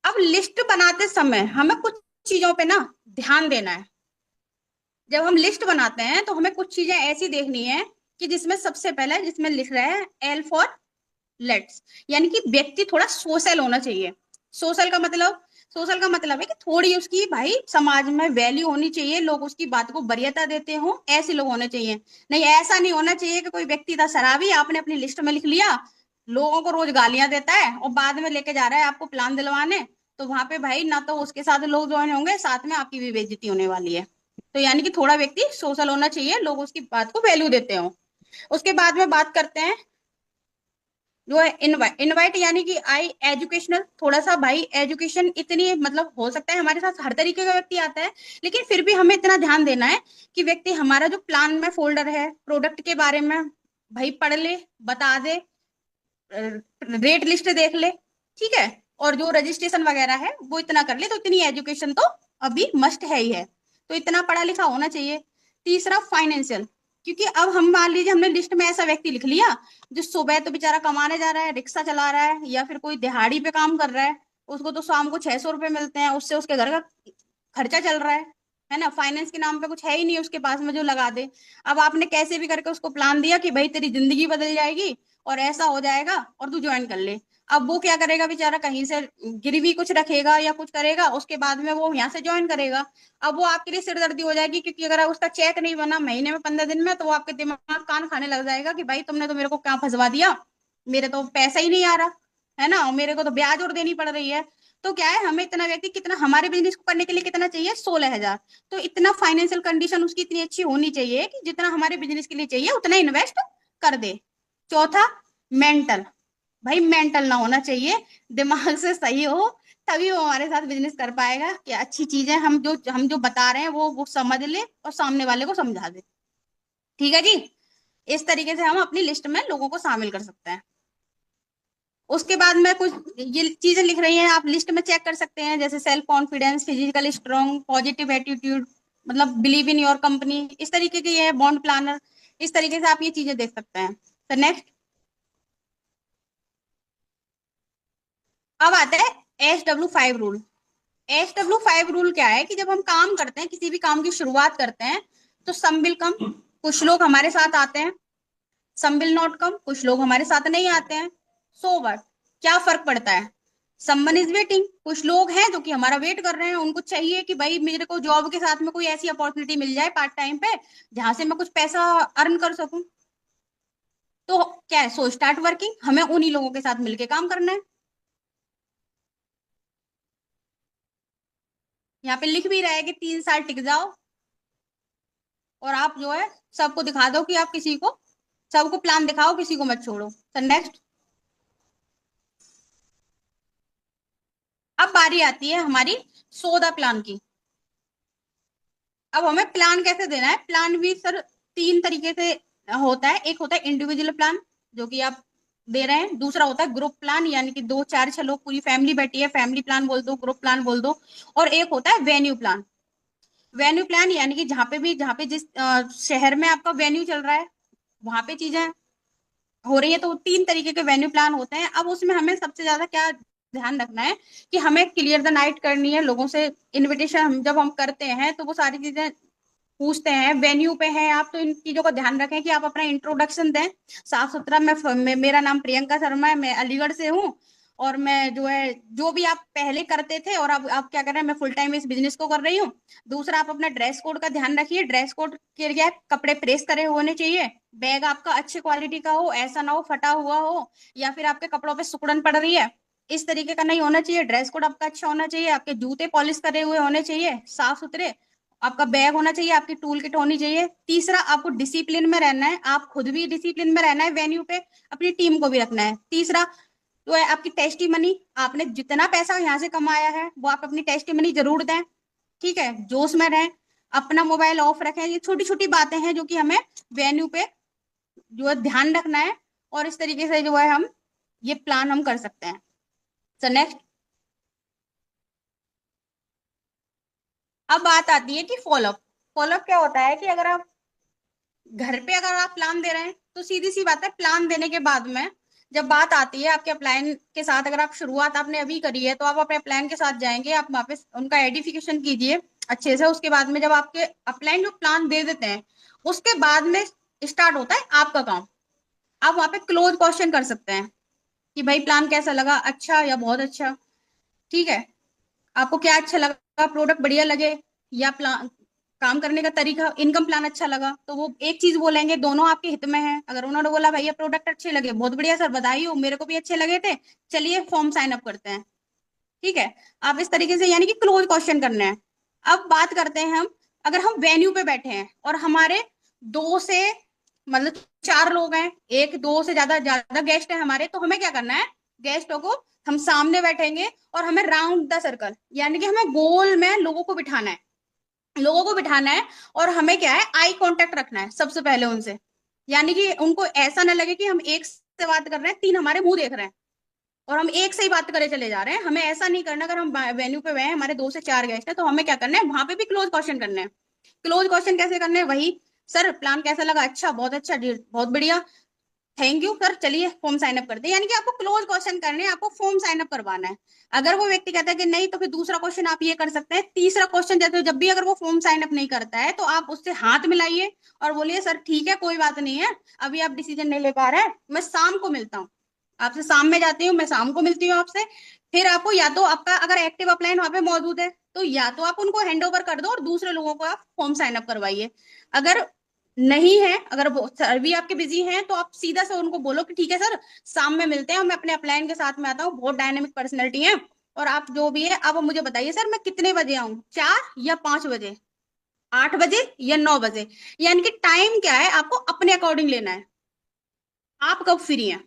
अब लिस्ट बनाते समय हमें कुछ चीजों पे ना ध्यान देना है। जब हम लिस्ट बनाते हैं तो हमें कुछ चीजें ऐसी देखनी है कि जिसमें सबसे पहले जिसमें लिख रहा है L फॉर लेट्स, यानी कि व्यक्ति थोड़ा सोशल होना चाहिए। सोशल का मतलब है कि थोड़ी उसकी भाई समाज में वैल्यू होनी चाहिए, लोग उसकी बात को वरीयता देते हो, ऐसे लोग होने चाहिए। नहीं, ऐसा नहीं होना चाहिए कि कोई व्यक्ति था शराबी, आपने अपनी लिस्ट में लिख लिया, लोगों को रोज गालियां देता है और बाद में लेके जा रहा है आपको प्लान दिलवाने, तो वहां पे भाई ना तो उसके साथ लोग ज्वाइन होंगे, साथ में आपकी भी बेइज्जती होने वाली है। तो यानी कि थोड़ा व्यक्ति सोशल होना चाहिए, लोग उसकी बात को वैल्यू देते हो। उसके बाद में बात करते हैं जो है इनवाइट। इनवाइट यानी कि आई एजुकेशनल, थोड़ा सा भाई एजुकेशन इतनी, मतलब हो सकता है हमारे साथ हर तरीके का व्यक्ति आता है, लेकिन फिर भी हमें इतना ध्यान देना है कि व्यक्ति हमारा जो प्लान में फोल्डर है प्रोडक्ट के बारे में भाई पढ़ ले, बता दे, रेट लिस्ट देख ले, ठीक है, और जो रजिस्ट्रेशन वगैरह है वो इतना कर ले, तो इतनी एजुकेशन तो अभी मस्ट है ही है, तो इतना पढ़ा लिखा होना चाहिए। तीसरा फाइनेंशियल, क्योंकि अब हम मान लीजिए हमने लिस्ट में ऐसा व्यक्ति लिख लिया जो सुबह तो बेचारा कमाने जा रहा है, रिक्शा चला रहा है, या फिर कोई दिहाड़ी पे काम कर रहा है, उसको तो शाम को 600 रुपये मिलते हैं, उससे उसके घर का खर्चा चल रहा है ना, फाइनेंस के नाम पे कुछ है ही नहीं उसके पास में जो लगा दे। अब आपने कैसे भी करके उसको प्लान दिया कि भाई तेरी जिंदगी बदल जाएगी और ऐसा हो जाएगा और तू ज्वाइन कर ले। अब वो क्या करेगा बेचारा, कहीं से गिरवी कुछ रखेगा या कुछ करेगा, उसके बाद में वो यहाँ से ज्वाइन करेगा। अब वो आपके लिए सिरदर्दी हो जाएगी, क्योंकि अगर उसका चेक नहीं बना महीने में 15 दिन में, तो वो आपके दिमाग कान खाने लग जाएगा कि भाई तुमने तो मेरे को क्या फंसवा दिया, मेरे तो पैसा ही नहीं आ रहा है ना, और मेरे को तो ब्याज और देनी पड़ रही है। तो क्या है, हमें इतना व्यक्ति कितना हमारे बिजनेस को करने के लिए कितना चाहिए, 16,000। तो इतना फाइनेंशियल कंडीशन उसकी इतनी अच्छी होनी चाहिए कि जितना हमारे बिजनेस के लिए चाहिए उतना इन्वेस्ट कर दे। चौथा, मेंटल, भाई मेंटल ना होना चाहिए, दिमाग से सही हो, तभी वो हमारे साथ बिजनेस कर पाएगा कि अच्छी चीजें हम जो बता रहे हैं वो समझ ले और सामने वाले को समझा दे। ठीक है जी। इस तरीके से हम अपनी लिस्ट में लोगों को शामिल कर सकते हैं। उसके बाद में कुछ ये चीजें लिख रही हैं, आप लिस्ट में चेक कर सकते हैं, जैसे self confidence, physical strong, positive attitude, मतलब बिलीव इन योर कंपनी, इस तरीके के ये है बॉन्ड प्लानर। इस तरीके से आप ये चीजें देख सकते हैं। तो नेक्स्ट, अब आता है SW5 रूल। SW5 रूल क्या है कि जब हम काम करते हैं, किसी भी काम की शुरुआत करते हैं, तो सम विल कम, कुछ लोग हमारे साथ आते हैं, सम विल नॉट कम, कुछ लोग हमारे साथ नहीं आते हैं। सो व्हाट, क्या फर्क पड़ता है, समवन इज वेटिंग, कुछ लोग हैं जो कि हमारा वेट कर रहे हैं, उनको चाहिए कि भाई मेरे को जॉब के साथ में कोई ऐसी अपॉर्चुनिटी मिल जाए पार्ट टाइम पे जहां से मैं कुछ पैसा अर्न कर सकूं। तो क्या है, सो स्टार्ट वर्किंग, हमें उन्हीं लोगों के साथ मिलके काम करना है। यहाँ पे लिख भी रहा है कि 3 साल टिक जाओ, और आप जो है सबको दिखा दो कि आप किसी को, सबको प्लान दिखाओ, किसी को मत छोड़ो। तो नेक्स्ट, अब बारी आती है हमारी सौदा प्लान की। अब हमें प्लान कैसे देना है, प्लान भी सर 3 तरीके से होता है। एक होता है इंडिविजुअल प्लान, जो कि आप दे रहे हैं। दूसरा होता है ग्रुप प्लान, यानी कि 2 4 6 लोग पूरी फैमिली बैठी है, फैमिली प्लान बोल दो, ग्रुप प्लान बोल दो। और एक होता है वेन्यू प्लान। वेन्यू प्लान यानी कि जहाँ पे जिस शहर में आपका वेन्यू चल रहा है वहां पे चीजें हो रही है, तो 3 तरीके के वेन्यू प्लान होते हैं। अब उसमें हमें सबसे ज्यादा क्या ध्यान रखना है कि हमें क्लियर द नाइट करनी है, लोगों से इनविटेशन हम जब हम करते हैं तो वो सारी चीजें पूछते हैं। वेन्यू पे हैं आप, तो इन चीजों का ध्यान रखें कि आप अपना इंट्रोडक्शन दें साफ सुथरा। मेरा नाम प्रियंका शर्मा है, मैं अलीगढ़ से हूँ, और मैं जो है जो भी आप पहले करते थे और अब आप क्या कर रहे हैं, मैं फुल टाइम इस बिजनेस को कर रही हूँ। दूसरा, आप अपना ड्रेस कोड का ध्यान रखिए, ड्रेस कोड के लिए कपड़े प्रेस करे होने चाहिए, बैग आपका अच्छे क्वालिटी का हो, ऐसा ना हो फटा हुआ हो या फिर आपके कपड़ों पे सिकुड़न पड़ रही है, इस तरीके का नहीं होना चाहिए। ड्रेस कोड आपका अच्छा होना चाहिए, आपके जूते पॉलिश करे हुए होने चाहिए, साफ सुथरे, आपका बैग होना चाहिए, आपकी टूल किट होनी चाहिए। तीसरा, आपको डिसिप्लिन में रहना है, आप खुद भी डिसिप्लिन में रहना है वेन्यू पे, अपनी टीम को भी रखना है। तीसरा तो है आपकी टेस्टी मनी, आपने जितना पैसा यहाँ से कमाया है वो आप अपनी टेस्टी मनी जरूर दें। ठीक है, जोश में रहें, अपना मोबाइल ऑफ रखें। ये छोटी छोटी बातें हैं जो कि हमें वेन्यू पे जो है ध्यान रखना है, और इस तरीके से जो है हम ये प्लान हम कर सकते हैं। सो नेक्स्ट, अब बात आती है कि फॉलोअप। फॉलोअप क्या होता है कि अगर आप घर पे अगर आप प्लान दे रहे हैं तो सीधी सी बात है, प्लान देने के बाद में जब बात आती है आपके प्लान के साथ, अगर आप शुरुआत आपने अभी करी है तो आप अपने प्लान के साथ जाएंगे, आप वहाँ पे उनका एडिफिकेशन कीजिए अच्छे से। उसके बाद में जब आपके अपलाइन जो प्लान दे देते हैं, उसके बाद में स्टार्ट होता है आपका काम। आप वहाँ पे क्लोज क्वेश्चन कर सकते हैं कि भाई प्लान कैसा लगा, अच्छा या बहुत अच्छा। ठीक है, आपको क्या अच्छा लगा, प्रोडक्ट बढ़िया लगे या प्लान, काम करने का तरीका, इनकम प्लान अच्छा लगा, तो वो एक चीज बोलेंगे, दोनों आपके हित में है। अगर उन्होंने बोला भैया प्रोडक्ट अच्छे लगे, बहुत बढ़िया सर, बधाई हो, मेरे को भी अच्छे लगे थे, चलिए फॉर्म साइन अप करते हैं। ठीक है, आप इस तरीके से यानी कि क्लोज क्वेश्चन करने हैं। अब बात करते हैं हम, अगर हम वेन्यू पे बैठे हैं और हमारे दो से मतलब चार लोग हैं, एक दो से ज्यादा ज्यादा गेस्ट है हमारे, तो हमें क्या करना है, गेस्टों को हम सामने बैठेंगे और हमें राउंड द सर्कल यानी कि हमें गोल में लोगों को बिठाना है, लोगों को बिठाना है। और हमें क्या है, आई कांटेक्ट रखना है सबसे पहले उनसे, यानी कि उनको ऐसा ना लगे कि हम एक से बात कर रहे हैं, तीन हमारे मुंह देख रहे हैं और हम एक से ही बात करे चले जा रहे हैं। हमें ऐसा नहीं करना। अगर हम वेन्यू पे गए हैं, हमारे दो से चार गेस्ट है, तो हमें क्या करना है, वहां पे भी क्लोज क्वेश्चन करने हैं। क्लोज क्वेश्चन कैसे करने हैं, वही, सर प्लान कैसा लगा, अच्छा, बहुत अच्छा, बहुत बढ़िया, थैंक यू सर, चलिए फॉर्म साइन अप करते हैं। यानी कि आपको क्लोज क्वेश्चन करने हैं, आपको फॉर्म साइन अप करवाना है। अगर वो व्यक्ति कहता है कि नहीं, तो फिर दूसरा क्वेश्चन आप ये कर सकते हैं, तीसरा क्वेश्चन जैसे जब भी अगर वो फॉर्म साइन अप नहीं करता है, तो आप उससे हाथ मिलाइए और बोलिए सर ठीक है, कोई बात नहीं है, अभी आप डिसीजन नहीं ले पा रहे हैं, मैं शाम को मिलता हूँ आपसे, शाम में जाती हूँ, मैं शाम को मिलती हूँ आपसे। फिर आपको या तो आपका अगर एक्टिव अपलाइन वहां पे मौजूद है, तो या तो आप उनको हैंड ओवर कर दो और दूसरे लोगों को आप फॉर्म साइन अप करवाइए। अगर नहीं है, अगर वो सर भी आपके बिजी हैं, तो आप सीधा से उनको बोलो कि ठीक है सर, शाम में मिलते हैं, मैं अपने अपलाइन के साथ में आता हूँ, बहुत डायनेमिक पर्सनैलिटी है, और आप जो भी है आप मुझे बताइए सर, मैं कितने बजे आऊँ, 4 या 5 बजे, 8 बजे या 9 बजे। यानी कि टाइम क्या है, आपको अपने अकॉर्डिंग लेना है, आप कब फ्री हैं।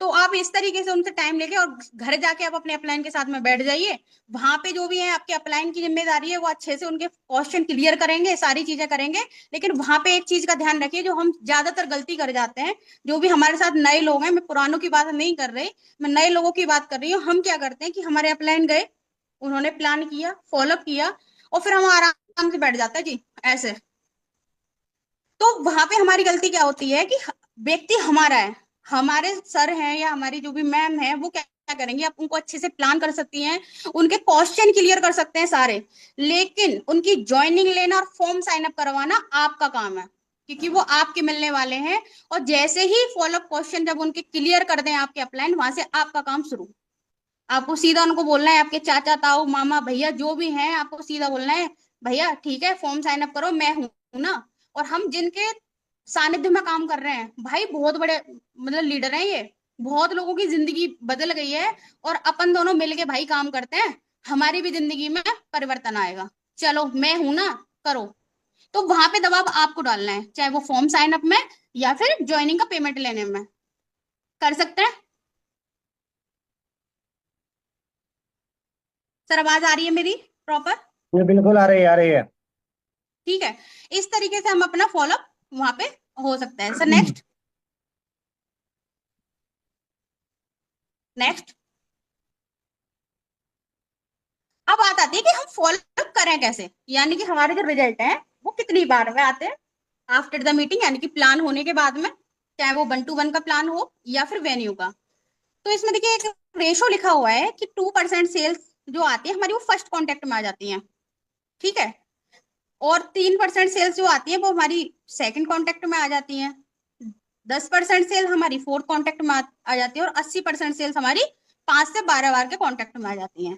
तो आप इस तरीके से उनसे टाइम लेके और घर जाके आप अपने अपलाइन के साथ में बैठ जाइए। वहां पे जो भी है आपके अपलाइन की जिम्मेदारी है, वो अच्छे से उनके क्वेश्चन क्लियर करेंगे, सारी चीजें करेंगे। लेकिन वहां पे एक चीज का ध्यान रखिए, जो हम ज्यादातर गलती कर जाते हैं, जो भी हमारे साथ नए लोग हैं, मैं पुरानों की बात नहीं कर रही, मैं नए लोगों की बात कर रही हूँ। हम क्या करते हैं कि हमारे अपलाइन गए, उन्होंने प्लान किया, फॉलोअप किया, और फिर हम आराम से बैठ जाते हैं जी, ऐसे। तो वहां पे हमारी गलती क्या होती है कि व्यक्ति हमारा है, हमारे सर हैं या हमारी जो भी मैम है, वो क्या क्या करेंगे, आप उनको अच्छे से प्लान कर सकती हैं, उनके क्वेश्चन क्लियर कर सकते हैं सारे, लेकिन उनकी ज्वाइनिंग लेना और फॉर्म साइन अप करवाना आपका काम है, क्योंकि वो आपके मिलने वाले हैं। और जैसे ही फॉलोअप क्वेश्चन जब उनके क्लियर कर दें आपके अपलाइन, वहां से आपका काम शुरू। आपको सीधा उनको बोलना है, आपके चाचा ताऊ मामा भैया जो भी हैं, आपको सीधा बोलना है, भैया ठीक है, फॉर्म साइन अप करो, मैं हूं ना। और हम जिनके सानिध्य में काम कर रहे हैं भाई, बहुत बड़े मतलब लीडर हैं ये, बहुत लोगों की जिंदगी बदल गई है, और अपन दोनों मिलके भाई काम करते हैं, हमारी भी जिंदगी में परिवर्तन आएगा। चलो मैं हूं ना, करो। तो वहां पे दबाव आपको डालना है, चाहे वो फॉर्म साइन अप में या फिर ज्वाइनिंग का पेमेंट लेने में। कर सकते हैं। सर आवाज आ रही है मेरी प्रॉपर? ये बिल्कुल आ रही है, आ रही है। ठीक है, इस तरीके से हम अपना फॉलोअप वहां पे हो सकता है। Sir next, next. अब बात आती है कि हम फॉलोअप करें कैसे, यानी कि हमारे जो रिजल्ट हैं वो कितनी बार में आते हैं आफ्टर द मीटिंग, यानी कि प्लान होने के बाद में, चाहे वो 1-to-1 का प्लान हो या फिर वेन्यू का। तो इसमें देखिए एक रेशो लिखा हुआ है कि 2% सेल्स जो आती है हमारी, वो फर्स्ट कॉन्टेक्ट में आ जाती है। ठीक है, और 3% सेल्स जो आती है वो हमारी सेकंड कॉन्टेक्ट में आ जाती है, 10% सेल हमारी फोर्थ कॉन्टेक्ट में आ जाती है, और 80% सेल्स हमारी 5 से 12 बार के कॉन्टेक्ट में आ जाती है।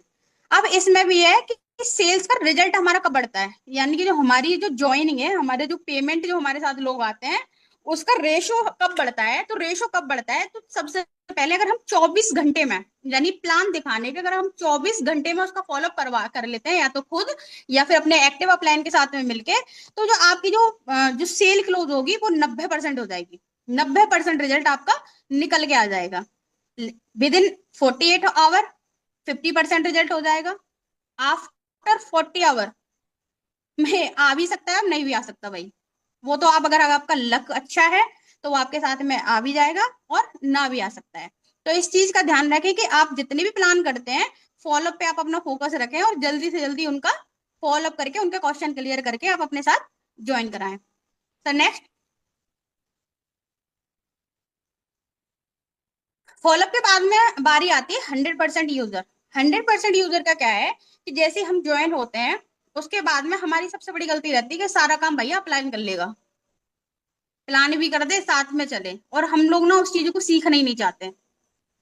अब इसमें भी है कि सेल्स का रिजल्ट हमारा कब बढ़ता है, यानी कि जो हमारी जो ज्वाइनिंग है, हमारे जो पेमेंट जो हमारे साथ लोग आते हैं, उसका रेशो कब बढ़ता है। तो रेशो कब बढ़ता है, तो सबसे पहले अगर हम 24 घंटे में, यानी प्लान दिखाने के, अगर हम 24 घंटे में उसका फॉलोअप करवा कर लेते हैं, या तो खुद या फिर अपने एक्टिव अपलाइन के साथ में मिलके, तो जो आपकी जो सेल क्लोज होगी वो 90% हो जाएगी। 90% रिजल्ट आपका निकल के आ जाएगा विद इन 48 आवर। 50% रिजल्ट हो जाएगा आफ्टर 40 आवर में, आ भी सकता है, नहीं भी आ सकता भाई। वो तो आप, अगर आपका लक अच्छा है, तो वो आपके साथ में आ भी जाएगा और ना भी आ सकता है। तो इस चीज का ध्यान रखें कि आप जितने भी प्लान करते हैं, फॉलोअप पे आप अपना फोकस रखें, और जल्दी से जल्दी उनका फॉलोअप करके उनके क्वेश्चन क्लियर करके आप अपने साथ ज्वाइन कराएं। सर नेक्स्ट, फॉलोअप के बाद में बारी आती है 100% यूजर। 100% यूजर का क्या है कि जैसे हम ज्वाइन होते हैं, उसके बाद में हमारी सबसे बड़ी गलती रहती है कि सारा काम भैया अप्लाई कर लेगा, प्लान भी कर दे, साथ में चले, और हम लोग ना उस चीज को सीखना ही नहीं चाहते।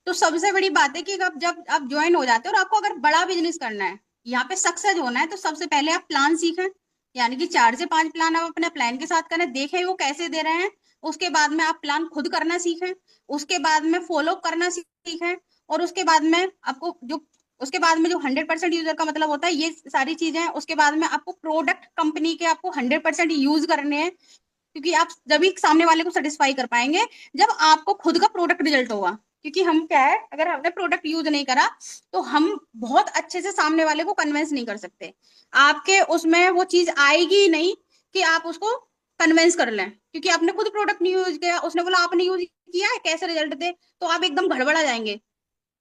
तो सबसे बड़ी बात है कि अब जब आप ज्वाइन हो जाते हो और आपको अगर बड़ा बिजनेस करना है, यहाँ पे सक्सेस होना है, तो सबसे पहले आप प्लान सीखें। यानी कि 4 से 5 प्लान आप अपने प्लान के साथ करें, देखें वो कैसे दे रहे हैं। उसके बाद में आप प्लान खुद करना सीखें। उसके बाद में फॉलो करना सीखें। और उसके बाद में आपको जो उसके बाद में जो 100% यूजर का मतलब होता है, ये सारी चीजें हैं। उसके बाद में आपको प्रोडक्ट कंपनी के आपको 100% यूज करने हैं, क्योंकि आप जब भी सामने वाले को सेटिस्फाई कर पाएंगे जब आपको खुद का प्रोडक्ट रिजल्ट होगा। क्योंकि हम क्या है, अगर हमने प्रोडक्ट यूज नहीं करा तो हम बहुत अच्छे से सामने वाले को कन्विंस नहीं कर सकते। आपके उसमें वो चीज आएगी ही नहीं कि आप उसको कन्विंस कर लें, क्योंकि आपने खुद प्रोडक्ट नहीं यूज किया, उसने बोला आपने यूज किया है कैसे रिजल्ट दे, तो आप एकदम गड़बड़ा जाएंगे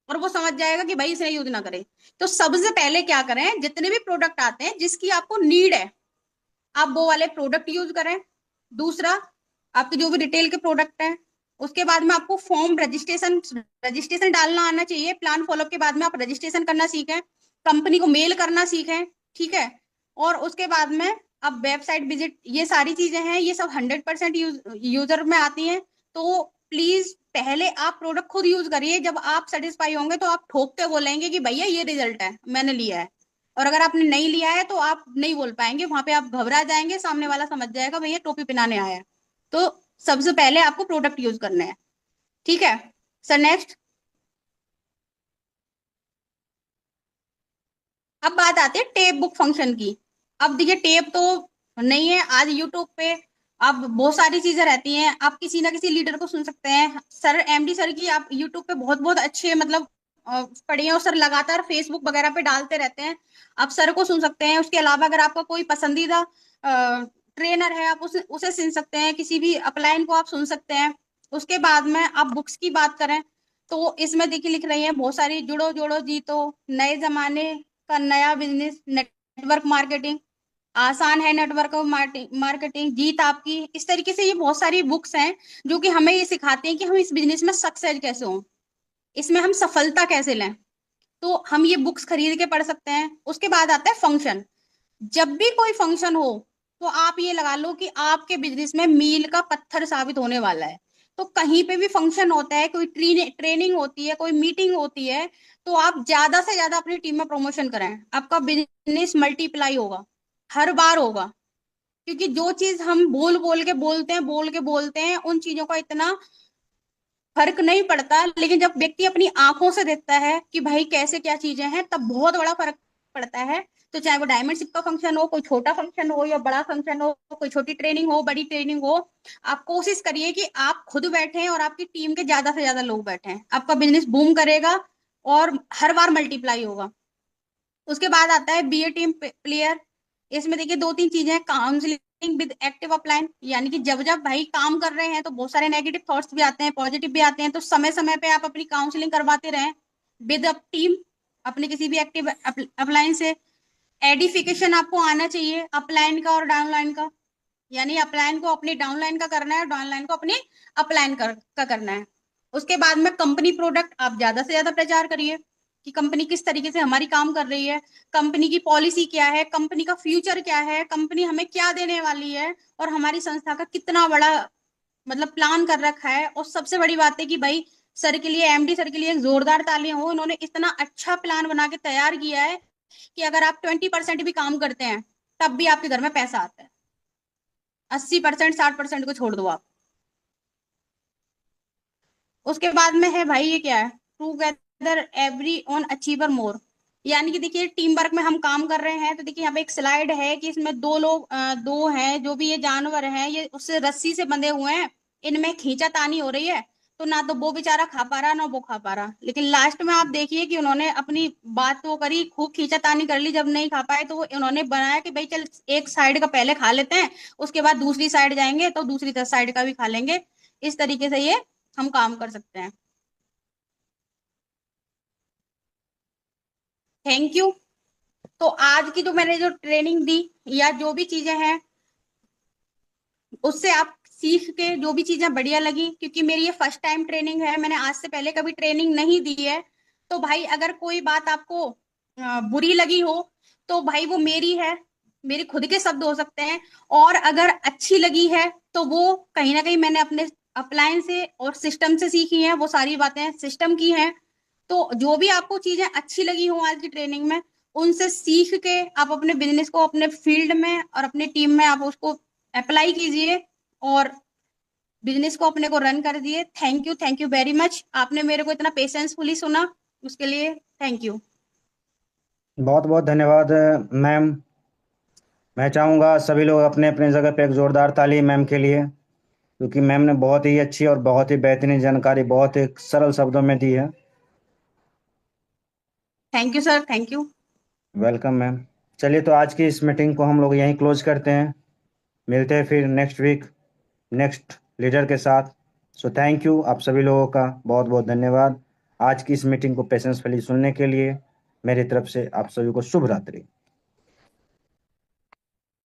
और वो समझ जाएगा कि भाई इसे यूज ना करे। तो सबसे पहले क्या करें, जितने भी प्रोडक्ट आते हैं जिसकी आपको नीड है, आप वो वाले प्रोडक्ट यूज करें। दूसरा, आपके जो भी रिटेल के प्रोडक्ट हैं, उसके बाद में आपको फॉर्म रजिस्ट्रेशन रजिस्ट्रेशन डालना आना चाहिए। प्लान फॉलोअप के बाद में आप रजिस्ट्रेशन करना सीखें, कंपनी को मेल करना सीखें। ठीक है। और उसके बाद में अब वेबसाइट विजिट, ये सारी चीजें हैं, ये सब 100% यूजर में आती हैं। तो प्लीज पहले आप प्रोडक्ट खुद यूज करिए, जब आप सेटिस्फाई होंगे तो आप ठोक के बोलेंगे कि भैया ये रिजल्ट है मैंने लिया है। और अगर आपने नहीं लिया है तो आप नहीं बोल पाएंगे, वहां पे आप घबरा जाएंगे, सामने वाला समझ जाएगा भैया टोपी पिनाने आया है। तो सबसे पहले आपको प्रोडक्ट यूज करने हैं। ठीक है सर, नेक्स्ट। अब बात आती है टेप बुक फंक्शन की। अब देखिए, टेप तो नहीं है आज यूट्यूब पे। अब बहुत सारी चीजें रहती हैं, आप किसी ना किसी लीडर को सुन सकते हैं। सर, एमडी सर की आप यूट्यूब पे बहुत बहुत अच्छे मतलब पढ़े हैं, और सर लगातार फेसबुक वगैरह पे डालते रहते हैं। आप सर को सुन सकते हैं। उसके अलावा अगर आपका कोई पसंदीदा ट्रेनर है, आप उसे उसे सुन सकते हैं। किसी भी अपलाइन को आप सुन सकते हैं। उसके बाद में आप बुक्स की बात करें, तो इसमें देखिए लिख रही है बहुत सारी, जुड़ो जोड़ो जीतो, नए जमाने का नया बिजनेस, नेटवर्क मार्केटिंग, आसान है नेटवर्क मार्केटिंग, जीत आपकी। इस तरीके से ये बहुत सारी बुक्स हैं जो कि हमें ये सिखाती हैं कि हम इस बिजनेस में सक्सेस कैसे हों, इसमें हम सफलता कैसे लें। तो हम ये बुक्स खरीद के पढ़ सकते हैं। उसके बाद आता है फंक्शन। जब भी कोई फंक्शन हो, तो आप ये लगा लो कि आपके बिजनेस में मील का पत्थर साबित होने वाला है। तो कहीं पे भी फंक्शन होता है, कोई ट्रेनिंग होती है, कोई मीटिंग होती है, तो आप ज्यादा से ज्यादा अपनी टीम में प्रमोशन करें। आपका बिजनेस मल्टीप्लाई होगा, हर बार होगा। क्योंकि जो चीज हम बोल के बोलते हैं, उन चीजों का इतना फर्क नहीं पड़ता, लेकिन जब व्यक्ति अपनी आंखों से देखता है कि भाई कैसे क्या चीजें हैं, तब बहुत बड़ा फर्क पड़ता है। तो चाहे वो डायमंड शिप का फंक्शन हो, कोई छोटा फंक्शन हो या बड़ा फंक्शन हो, कोई छोटी ट्रेनिंग हो बड़ी ट्रेनिंग हो, आप कोशिश करिए कि आप खुद बैठे और आपकी टीम के ज्यादा से ज्यादा लोग बैठे, आपका बिजनेस बूम करेगा और हर बार मल्टीप्लाई होगा। उसके बाद आता है बी ए टीम प्लेयर। इसमें देखिए 2-3 चीजें, काउंसलिंग विद एक्टिव अपलाइन। यानी कि जब जब भाई काम कर रहे हैं तो बहुत सारे नेगेटिव थॉट्स भी आते हैं, पॉजिटिव भी आते हैं, तो समय समय पे आप अपनी काउंसलिंग करवाते रहें विद अ टीम, अपने किसी भी एक्टिव अपलाइन से। एडिफिकेशन आपको आना चाहिए अपलाइन का और डाउनलाइन का। यानी अपलाइन को अपनी डाउनलाइन का करना है, डाउनलाइन को अपनी अपलाइन का करना है। उसके बाद में कंपनी प्रोडक्ट आप ज्यादा से ज्यादा प्रचार करिए कि कंपनी किस तरीके से हमारी काम कर रही है, कंपनी की पॉलिसी क्या है, कंपनी का फ्यूचर क्या है, कंपनी हमें क्या देने वाली है, और हमारी संस्था का कितना बड़ा मतलब प्लान कर रखा है। और सबसे बड़ी बात है कि भाई सर के लिए, एमडी सर के लिए एक जोरदार तालियां हो। उन्होंने इतना अच्छा प्लान बना के तैयार किया है कि अगर आप 20% भी काम करते हैं, तब भी आपके घर में पैसा आता है। 80%, 60% को छोड़ दो आप। उसके बाद में है भाई, ये क्या है, टूगेदर एवरी ऑन अचीवर मोर। यानी कि देखिए टीम वर्क में हम काम कर रहे हैं, तो देखिए यहाँ पे एक स्लाइड है कि इसमें दो लोग, दो हैं जो भी ये जानवर हैं, ये उससे रस्सी से बंधे हुए हैं। इनमें खींचातानी हो रही है, तो ना तो वो बेचारा खा पा रहा ना वो खा पा रहा। लेकिन लास्ट में आप देखिए कि उन्होंने अपनी बात तो करी, खूब खींचातानी कर ली, जब नहीं खा पाए तो उन्होंने बनाया कि भाई चल एक साइड का पहले खा लेते हैं, उसके बाद दूसरी साइड जाएंगे तो दूसरी साइड का भी खा लेंगे। इस तरीके से ये हम काम कर सकते हैं। Thank you. तो आज की जो मैंने जो ट्रेनिंग दी या जो भी चीजें हैं, उससे आप सीख के जो भी चीजें बढ़िया लगी, क्योंकि मेरी ये फर्स्ट टाइम ट्रेनिंग है, मैंने आज से पहले कभी ट्रेनिंग नहीं दी है। तो भाई अगर कोई बात आपको बुरी लगी हो, तो भाई वो मेरी है, मेरे खुद के शब्द हो सकते हैं। और अगर अच्छी लगी है, तो वो कहीं ना कहीं मैंने अपने अपलायंस से और सिस्टम से सीखी है, वो सारी बातें सिस्टम की हैं। तो जो भी आपको चीजें अच्छी लगी हो आज की ट्रेनिंग में, उनसे सीख के आप अपने बिजनेस को, अपने फील्ड में और अपने टीम में आप उसको अप्लाई कीजिए, और बिजनेस को अपने को रन कर दिए। थैंक यू वेरी मच, आपने मेरे को इतना पेशेंसफुली सुना, उसके लिए थैंक यू। बहुत बहुत धन्यवाद मैम। मैं चाहूँगा सभी लोग अपने अपने जगह पे एक जोरदार ताली मैम के लिए, क्योंकि मैम ने बहुत ही अच्छी और बहुत ही बेहतरीन जानकारी बहुत ही सरल शब्दों में दी है। Thank you sir, thank you. Welcome ma'am. चलिए, तो आज की इस मीटिंग को हम लोग यहीं क्लोज करते हैं। मिलते हैं फिर नेक्स्ट वीक नेक्स्ट लीडर के साथ। सो थैंक यू आप सभी लोगों का बहुत बहुत धन्यवाद आज की इस मीटिंग को पेशेंसफुली सुनने के लिए। मेरी तरफ से आप सभी को शुभ रात्रि।